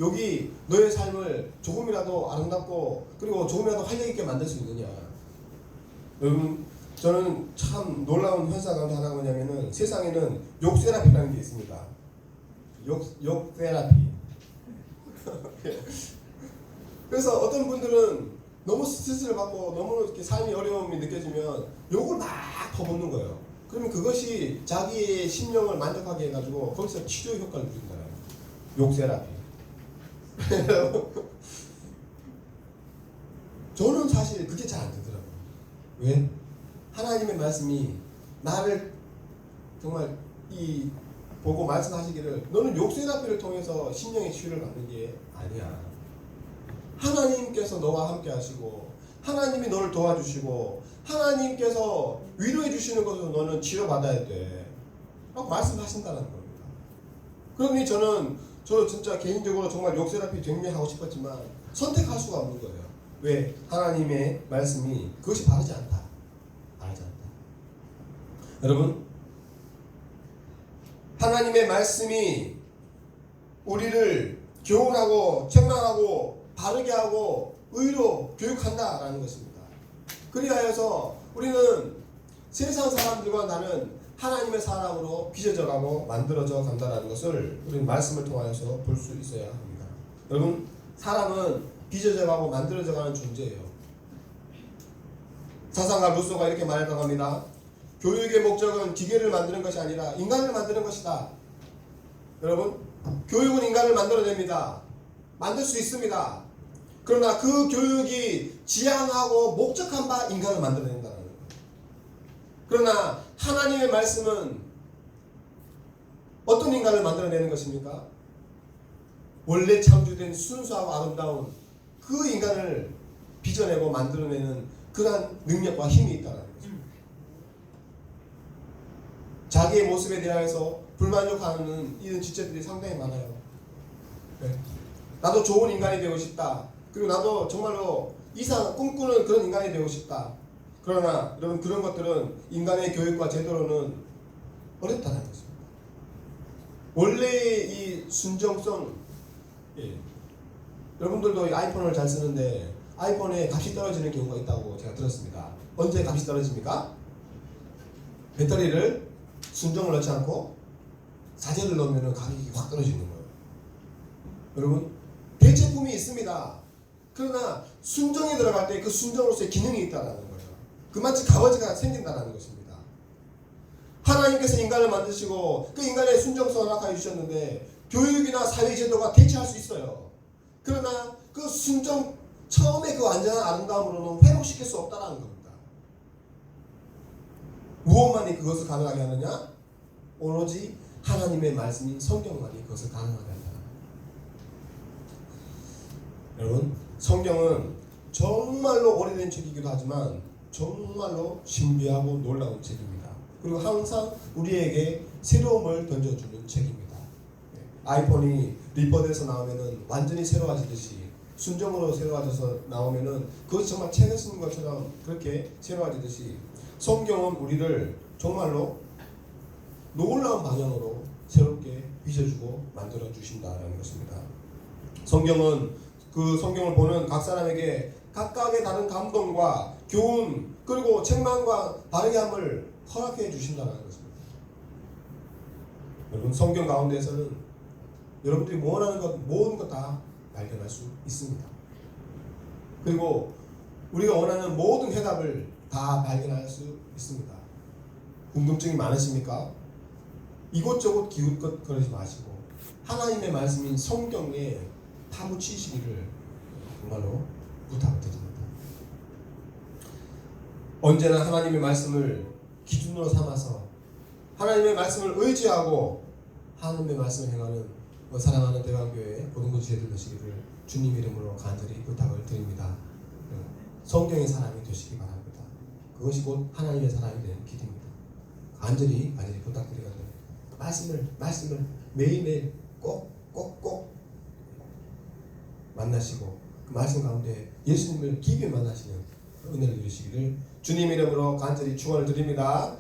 욕이 너의 삶을 조금이라도 아름답고 그리고 조금이라도 활력 있게 만들 수 있느냐? 여러분, 저는 참 놀라운 현상 가운데 하나가 뭐냐면은 세상에는 욕 세라피라는 게 있습니다. 욕 세라피. 그래서 어떤 분들은 너무 스트레스를 받고 너무 이렇게 삶이 어려움이 느껴지면 욕을 막 퍼붓는 거예요. 그러면 그것이 자기의 심령을 만족하게 해가지고 거기서 치료 효과를 누린 거예요. 욕 세라피. 저는 사실 그게 잘 안 되더라고요. 왜? 하나님의 말씀이 나를 정말 보고 말씀하시기를 너는 욕 세라피를 통해서 심령의 치유를 받는 게 아니야. 하나님께서 너와 함께 하시고 하나님이 너를 도와주시고 하나님께서 위로해 주시는 것으로 너는 치료받아야 돼 라고 말씀하신다는 겁니다. 그러니 저 진짜 개인적으로 정말 욕 세라피 굉장히 하고 싶었지만 선택할 수가 없는 거예요. 왜? 하나님의 말씀이 그것이 바르지 않다. 바르지 않다. 여러분, 하나님의 말씀이 우리를 교훈하고 책망하고 바르게 하고 의로 교육한다라는 것입니다. 그리하여서 우리는 세상 사람들과 나는 하나님의 사람으로 빚어져가고 만들어져 간다는 것을 우리는 말씀을 통하여서 볼 수 있어야 합니다. 여러분, 사람은 빚어져가고 만들어져가는 존재예요. 사상가 루소가 이렇게 말했다고 합니다. 교육의 목적은 기계를 만드는 것이 아니라 인간을 만드는 것이다. 여러분, 교육은 인간을 만들어냅니다. 만들 수 있습니다. 그러나 그 교육이 지향하고 목적한 바 인간을 만들어낸다는 거예요. 그러나 하나님의 말씀은 어떤 인간을 만들어내는 것입니까? 원래 창조된 순수하고 아름다운 그 인간을 빚어내고 만들어내는 그러한 능력과 힘이 있다는 거죠. 자기의 모습에 대하여서 불만족하는 이런 지체들이 상당히 많아요. 네. 나도 좋은 인간이 되고 싶다. 그리고 나도 정말로 꿈꾸는 그런 인간이 되고 싶다. 그러나 여러분, 그런 것들은 인간의 교육과 제도로는 어렵다는 것입니다. 원래의 이 순정성, 여러분들도 아이폰을 잘 쓰는데 아이폰에 값이 떨어지는 경우가 있다고 제가 들었습니다. 언제 값이 떨어집니까? 배터리를 순정을 넣지 않고 사제를 넣으면 가격이 확 떨어지는 거예요. 여러분, 대체품이 있습니다. 그러나 순정에 들어갈 때 그 순정으로서의 기능이 있다는 거예요. 그만치 값어치가 생긴다는 것입니다. 하나님께서 인간을 만드시고 그 인간의 순정성을 허락하여 주셨는데 교육이나 사회제도가 대체할 수 있어요. 그러나 그 순종, 처음에 그 완전한 아름다움으로는 회복시킬 수 없다는 겁니다. 무엇만이 그것을 가능하게 하느냐? 오로지 하나님의 말씀인 성경만이 그것을 가능하게 한다. 여러분, 성경은 정말로 오래된 책이기도 하지만 정말로 신비하고 놀라운 책입니다. 그리고 항상 우리에게 새로움을 던져주는 책입니다. 아이폰이 리버드에서 나오면은 완전히 새로워지듯이, 순정으로 새로워져서 나오면은 그것이 정말 책을 쓰는 것처럼 그렇게 새로워지듯이, 성경은 우리를 정말로 놀라운 방향으로 새롭게 빚어주고 만들어 주신다라는 것입니다. 성경은 그 성경을 보는 각 사람에게 각각의 다른 감동과 교훈, 그리고 책망과 바르게 함을 허락해 주신다는 것입니다. 여러분, 성경 가운데에서는 여러분들이 원하는 것, 모든 것 다 발견할 수 있습니다. 그리고 우리가 원하는 모든 해답을 다 발견할 수 있습니다. 궁금증이 많으십니까? 이곳저곳 기웃거리지 마시고 하나님의 말씀인 성경에 파묻히시기를 정말로 부탁을 드립니다. 언제나 하나님의 말씀을 기준으로 삼아서 하나님의 말씀을 의지하고 하나님의 말씀을 행하는 사랑하는 대강교회 고등부 지혜들 되시기를 주님 이름으로 간절히 부탁을 드립니다. 성경의 사람이 되시기 바랍니다. 그것이 곧 하나님의 사람이 되는 길입니다. 간절히 부탁드리거든요. 말씀을 매일매일 꼭 만나시고 그 말씀 가운데 예수님을 깊이 만나시는 은혜를 누리시기를 주님 이름으로 간절히 축원을 드립니다.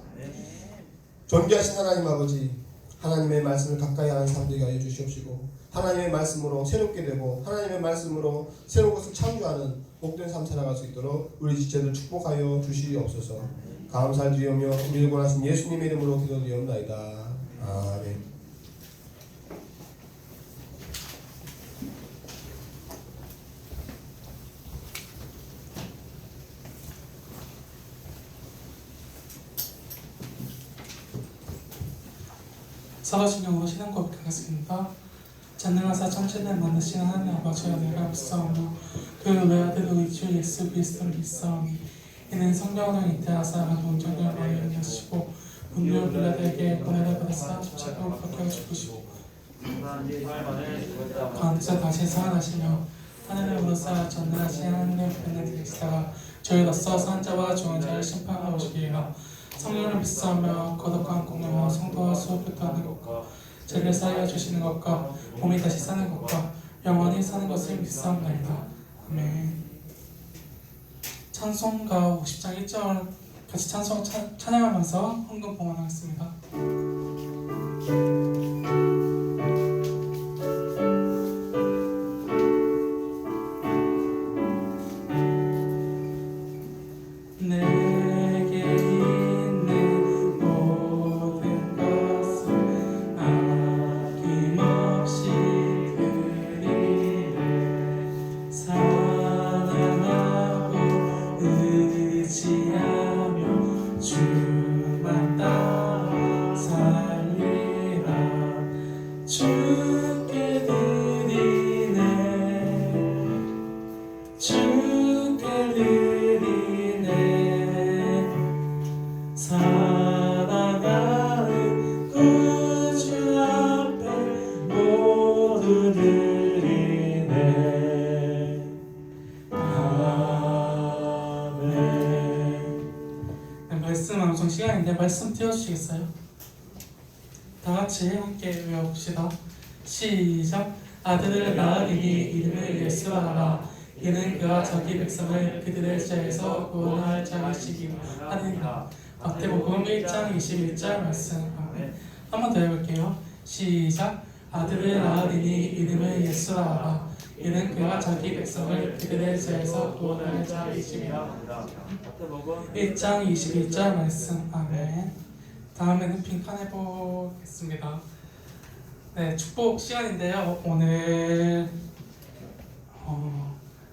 존귀하신 하나님 아버지, 하나님의 말씀을 가까이 하는 사람들이 하여 주시옵시고 하나님의 말씀으로 새롭게 되고 하나님의 말씀으로 새로운 것을 창조하는 복된 삶 살아갈 수 있도록 우리 지체들 축복하여 주시옵소서. 감사드리오며 우리를 구원하신 예수님의 이름으로 기도드리옵나이다. 아멘. 사도신경으로 신앙 고백하겠습니다. 전능하사 천지를 만드신 하나님 아버지여, 내가 믿사오며 그 외아들 우리 주 예수 그리스도를 믿사오니 이는 성령으로 잉태하사 동정을 많이 하시고 분노를 빌라들에게 고난을 받으사 십자가로 박혀 죽으시고 가운데서 다시 살아나시며 하늘을 오르사 전능하신 하나님의 편을 계시다가 저희로서 산자와 죽은 자를 심판하러 오시리라. 성령을 믿사오며 거룩한 공로와 성도와 수업부터 하는 것과 죄를 사하여 주시는 것과 몸이 다시 사는 것과 영원히 사는 것을 믿사옵나이다. 아멘. 찬송가 50장 1절 같이 찬양하면서 헌금 봉헌하겠습니다. 시간인데 말씀 띄워주시겠어요? 다 같이 함께 외워봅시다. 시작. 아들을 낳으리니 이름을 예수라 하라. 이는 그가 자기 백성을 그들의 죄에서 구원할 자이시기 하느니라. 마태복음 1장 21절 말씀. 한 번 더 해볼게요. 시작. 아들을 낳으리니 이름을 예수라 하라. 이는 그가 자기 백성을 그들의 죄에서 구원할 자이시니라. 1장 21절 말씀. 아멘. 다음에는 빈칸 해보겠습니다. 네, 축복 시간인데요. 오늘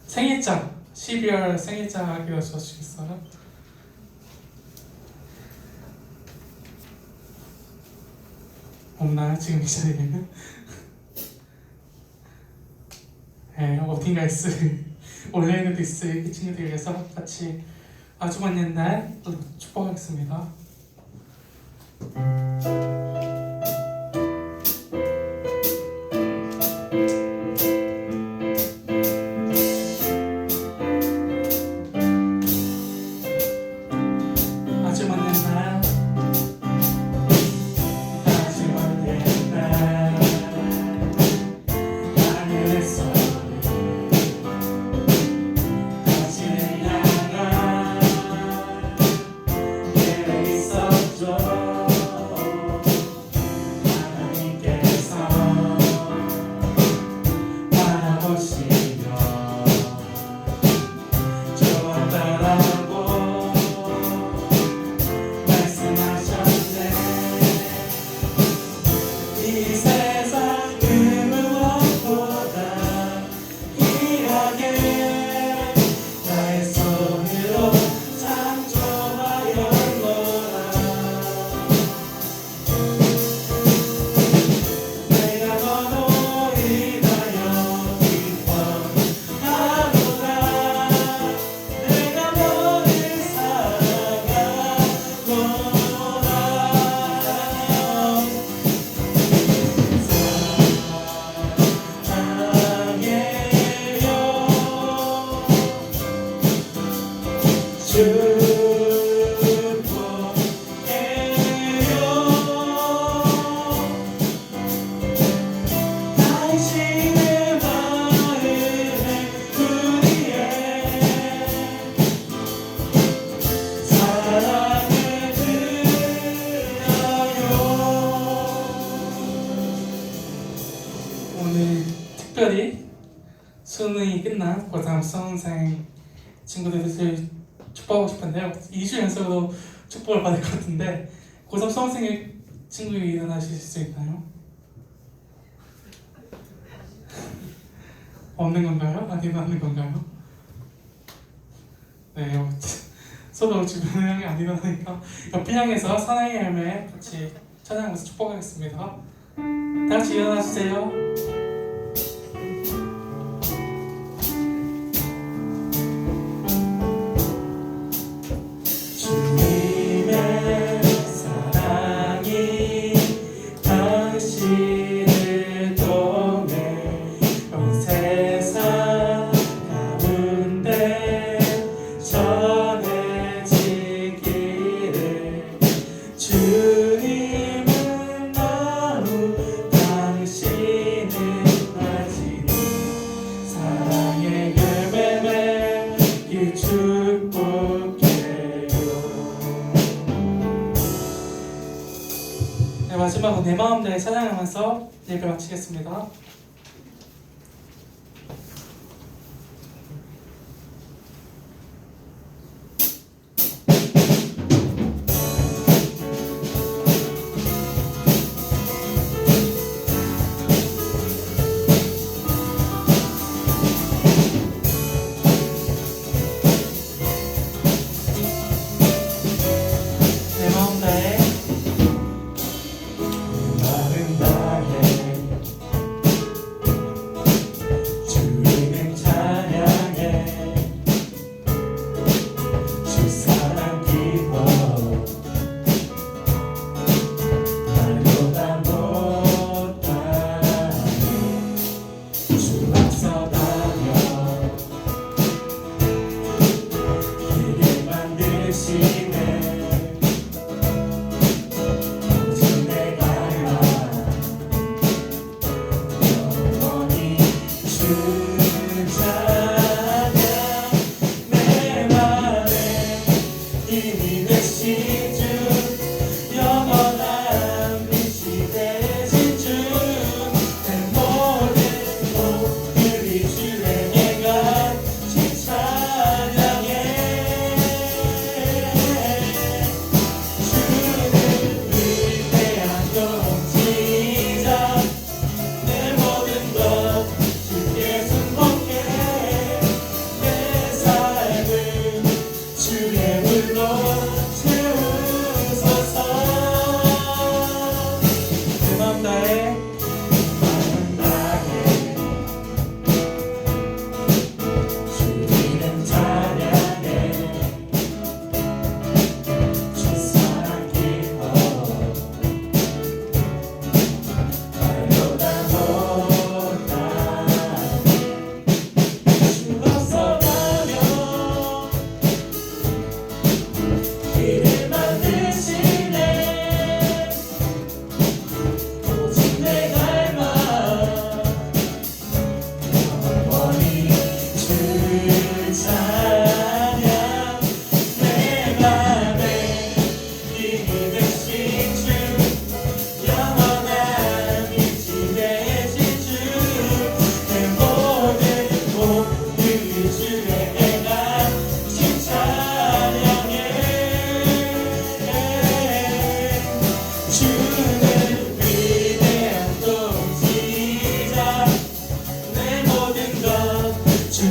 생일장 12월 생일장 하기로 주시겠어요? 없나요? 지금 이 자리에는? 네, 어딘가에 있을 원래는 있을 그 친구들 위해서 같이 아주 먼 옛날 축복하겠습니다. 아주 먼 옛날, 아주 먼 옛날 하늘에서 당신을 향한 예배 있었죠. 하나님께서 바라보시며 좋았다라고 말씀하셨네. 이 세상 그 무엇보다 귀하게 나의 손으로 창조하였노라. 내가 너로 인하여 기뻐하노라. 내가 너를 사랑하노라. 당신의 마음에 우리의 사랑을 드려요. 오늘 특별히 수능이 끝난 고3 수험생 친구들을 축복하고 싶은데요. 2주 연속으로 축복을 받을 것 같은데 고3 수험생의 친구들이 일어나실 수 있나요? 없는 건가요? 안 일어나는 건가요? 네, 서로 주변을 향해 안 일어나니까 옆을 향해서 사랑의 열매 같이 찬양하면서 축복하겠습니다. 다 같이 일어나주세요. 주님의 사랑이 당신을 통해 온 세상 가운데 전해지기를. 주님은 나무 당신은 가지니 사랑의 열매 맺기 축복해요. 네, 마지막으로 내 마음 다해 찬양하면서 예배 마치겠습니다. 내 마음 다해, 마음 다해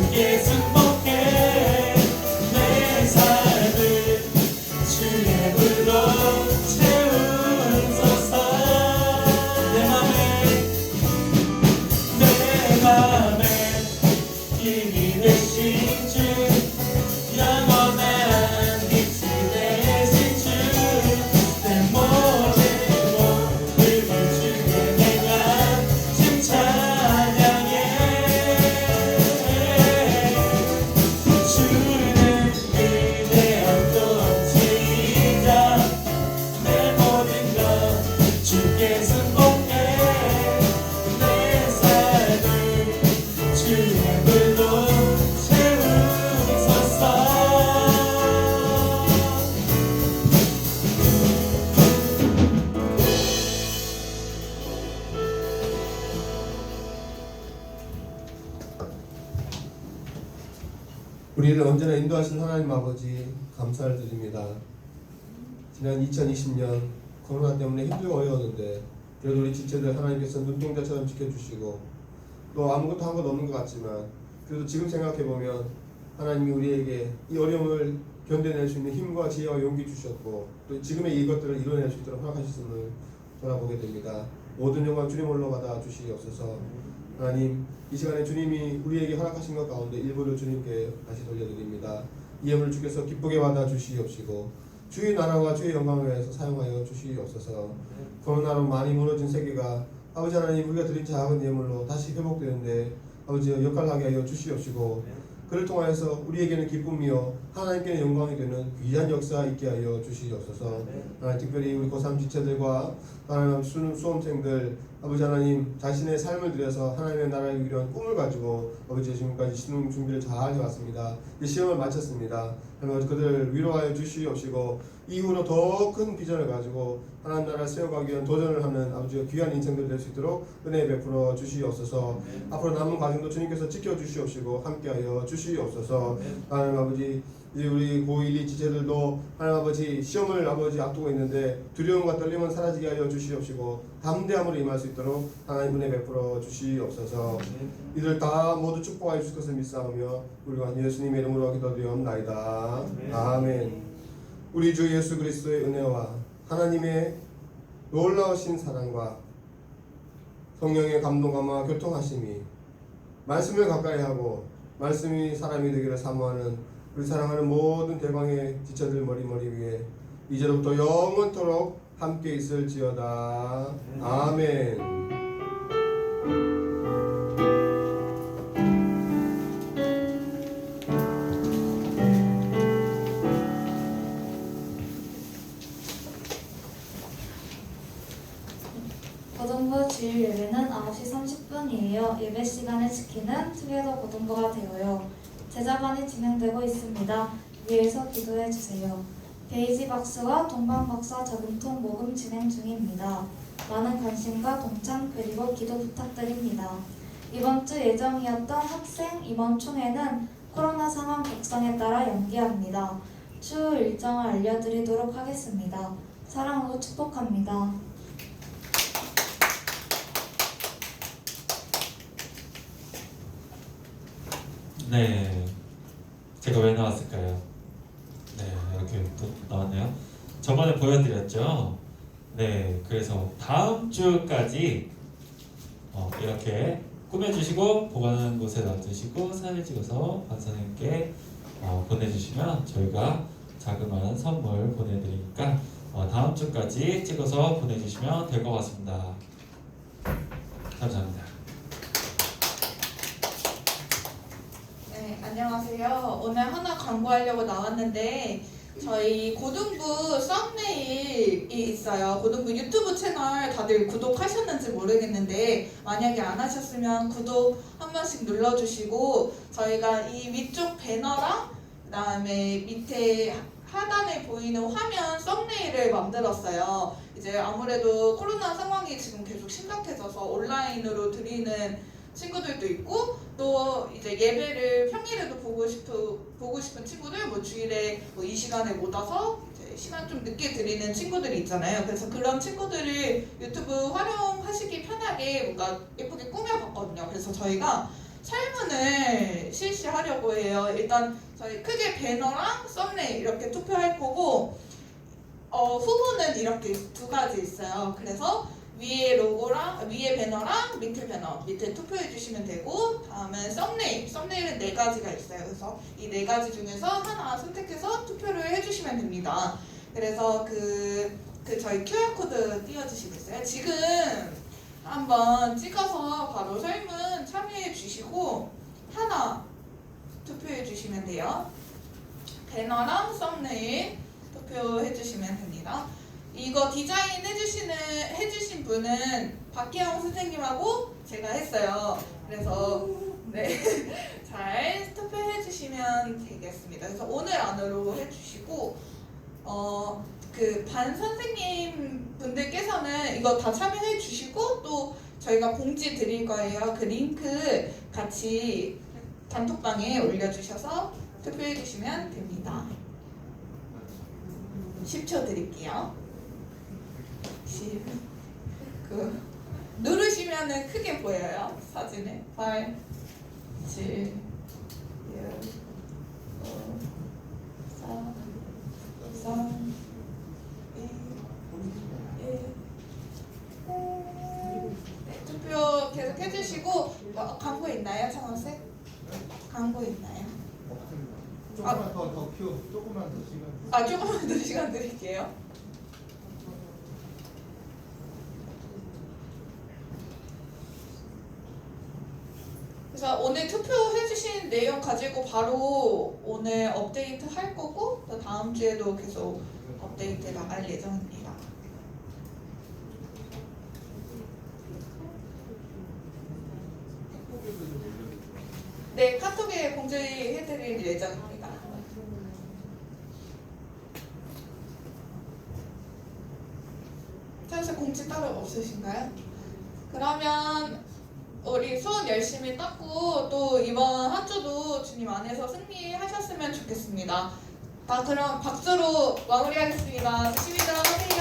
주께 승복해 내 삶을 주의 불로 채우소서. 내 맘에 힘이 되신 주 영원한 빛이 되신 주 내 모든 몸을 주께 내가 주 찬양해. 주는 위대한 통치자 내 모든 것 주께 승복해 내 삶을 주의 불로 채우소서. 우리를 언제나 인도하신 하나님 아버지 감사를 드립니다. 지난 2020년 코로나 때문에 힘들고 어려웠는데 그래도 우리 지체들 하나님께서 눈동자처럼 지켜주시고 또 아무것도 한 것 없는 것 같지만 그래도 지금 생각해보면 하나님이 우리에게 이 어려움을 견뎌낼 수 있는 힘과 지혜와 용기 주셨고 또 지금의 이것들을 이뤄낼 수 있도록 허락하셨음을 돌아보게 됩니다. 모든 영광 주님 올라가다 주시옵소서. 하나님 이 시간에 주님이 우리에게 허락하신 것 가운데 일부를 주님께 다시 돌려드립니다. 이 예물을 주께서 기쁘게 받아 주시옵시고 주의 나라와 주의 영광을 위해서 사용하여 주시옵소서. 코로나로 많이 무너진 세계가 아버지 하나님 우리가 드린 작은 예물로 다시 회복되는데 아버지 역할하게 하여 주시옵시고 그를 통하여서 우리에게는 기쁨이요 하나님께는 영광이 되는 귀한 역사 있게 하여 주시옵소서. 하나님 특별히 우리 고3 지체들과 하나님 수험생들 아버지 하나님 자신의 삶을 들여서 하나님의 나라를 위한 꿈을 가지고 아버지 지금까지 시험 준비를 잘 해왔습니다. 시험을 마쳤습니다. 하나님 그들을 위로하여 주시옵시고 이후로 더 큰 비전을 가지고 하나님 나라를 세워가기 위한 도전을 하는 아버지 귀한 인생들 될 수 있도록 은혜 베풀어 주시옵소서. 앞으로 남은 과정도 주님께서 지켜주시옵시고 함께하여 주시옵소서. 하나님 아버지 이제 우리 고1, 2 지체들도 하나님 아버지 시험을 아버지 앞두고 있는데 두려움과 떨림은 사라지게 하여 주시옵시고 담대함으로 임할 수 있도록 하나님 은혜 베풀어 주시옵소서. 이들 다 모두 축복하여 주실 것을 믿사오며 우리가 예수님의 이름으로 기도드리옵나이다. 아멘. 우리 주 예수 그리스도의 은혜와 하나님의 놀라우신 사랑과 성령의 감동감화 교통하심이 말씀을 가까이 하고 말씀이 사람이 되기를 사모하는 우리 사랑하는 모든 대광의 지체들 머리 위에 이제로부터 영원토록 함께 있을지어다. 아멘. 고등부 주일 예배는 9시 30분이에요. 예배 시간을 지키는 투게더 고등부가 되어요. 제자반이 진행되고 있습니다. 위에서 기도해 주세요. 베이지 박스와 동방 박사 저금통 모금 진행 중입니다. 많은 관심과 동참 그리고 기도 부탁드립니다. 이번 주 예정이었던 학생 임원 총회는 코로나 상황 격상에 따라 연기합니다. 추후 일정을 알려드리도록 하겠습니다. 사랑하고 축복합니다. 네, 제가 왜 나왔을까요? 네, 이렇게 또 나왔네요. 저번에 보여드렸죠? 네, 그래서 다음 주까지 이렇게 꾸며주시고 보관하는 곳에 놔두시고 사진을 찍어서 반사님께 보내주시면 저희가 자그마한 선물 보내드리니까 다음 주까지 찍어서 보내주시면 될 것 같습니다. 감사합니다. 네, 안녕하세요. 오늘 하나 광고하려고 나왔는데 저희 고등부 썸네일이 있어요. 고등부 유튜브 채널 다들 구독하셨는지 모르겠는데 만약에 안 하셨으면 구독 한 번씩 눌러주시고 저희가 이 위쪽 배너랑 그다음에 밑에 하단에 보이는 화면 썸네일을 만들었어요. 이제 아무래도 코로나 상황이 지금 계속 심각해져서 온라인으로 드리는 친구들도 있고 또 이제 예배를 평일에도 보고 싶은 친구들 뭐 주일에 뭐 이 시간에 못 와서 이제 시간 좀 늦게 드리는 친구들이 있잖아요. 그래서 그런 친구들을 유튜브 활용하시기 편하게 뭔가 예쁘게 꾸며봤거든요. 그래서 저희가 설문을 실시하려고 해요. 일단 저희 크게 배너랑 썸네일 이렇게 투표할 거고 후보는 이렇게 두 가지 있어요. 그래서 위에 로고랑 위에 배너랑 밑에 배너 밑에 투표해 주시면 되고 다음은 썸네일은 네 가지가 있어요. 그래서 이 네 가지 중에서 하나 선택해서 투표를 해주시면 됩니다. 그래서 저희 QR 코드 띄워주시겠어요? 지금 한번 찍어서 바로 설문 참여해 주시고 하나 투표해 주시면 돼요. 배너랑 썸네일 투표해 주시면 됩니다. 이거 디자인 해주신 분은 박혜영 선생님하고 제가 했어요. 그래서 네, 잘 투표해 주시면 되겠습니다. 그래서 오늘 안으로 해주시고 그 반 선생님 분들께서는 이거 다 참여해 주시고 또 저희가 공지 드릴 거예요. 그 링크 같이 단톡방에 올려주셔서 투표해 주시면 됩니다. 10초 드릴게요. 10. 누르시면은 크게 보여요. 사진에. 8, 7, 6, 5, 4, 3, 2, 1. 네, 투표 계속 해주시고 광고 있나요, 창원쌤? 광고 있나요? 조금만 더 키워. 조금만 더 시간. 조금만 더 시간 드릴게요. 그래서 오늘 투표해주신 내용 가지고 바로 오늘 업데이트 할 거고 또 다음 주에도 계속 업데이트 나갈 예정입니다. 네, 카톡에 공지해드릴 예정입니다. 사실 공지 따로 없으신가요? 그러면 우리 수원 열심히 닦고 또 이번 한 주도 주님 안에서 승리하셨으면 좋겠습니다. 그럼 박수로 마무리하겠습니다. 조심히 들어가세요.